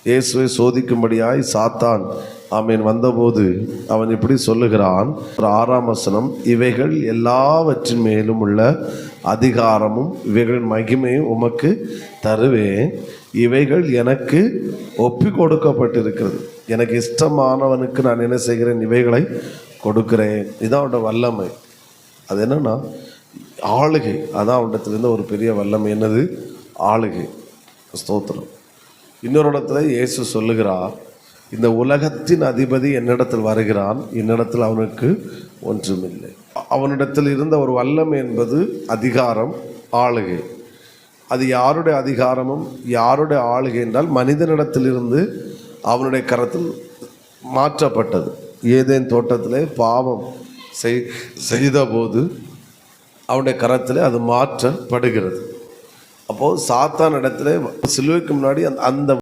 இயேசுவை சோதிக்கும்படியாய் சாத்தான் ஆமேன் வந்தபோது அவன் இப்படி சொல்லுகிறான். 6ஆம் வசனம், இவைகள் எல்லாவற்றின் மேலும் உள்ள அதிகாரமும் இவைகளின் மகிமையும் உமக்கு தருவேன். இவைகள் எனக்கு ஒப்பி கொடுக்கப்பட்டிருக்கிறது. எனக்கு இஷ்டமானவனுக்கு நான் என்ன செய்கிறேன்? இவைகளை கொடுக்கிறேன். இதுதான் அவனோட வல்லமை. அது என்னன்னா ஆளுகை. அதான் அவனிடத்துலேருந்து ஒரு பெரிய வல்லமை. என்னது? ஆளுகை. ஸ்தோத்திரம். இன்னொரு இடத்துல இயேசு சொல்லுகிறார், இந்த உலகத்தின் அதிபதி என்னிடத்தில் வருகிறான், என்னிடத்தில் அவனுக்கு ஒன்றுமில்லை. அவனிடத்தில் இருந்த ஒரு வல்லமை என்பது அதிகாரம், ஆளுகை. அது யாருடைய அதிகாரமும் யாருடைய ஆளுகை என்றால் மனிதனிடத்திலிருந்து அவனுடைய கரத்தில் மாற்றப்பட்டது. ஏதேன் தோட்டத்திலே பாவம் செய்த போது அவனுடைய கரத்திலே அது மாற்றப்படுகிறது. அப்போது சாத்தான் இடத்துல சிலுவைக்கு முன்னாடி அந்த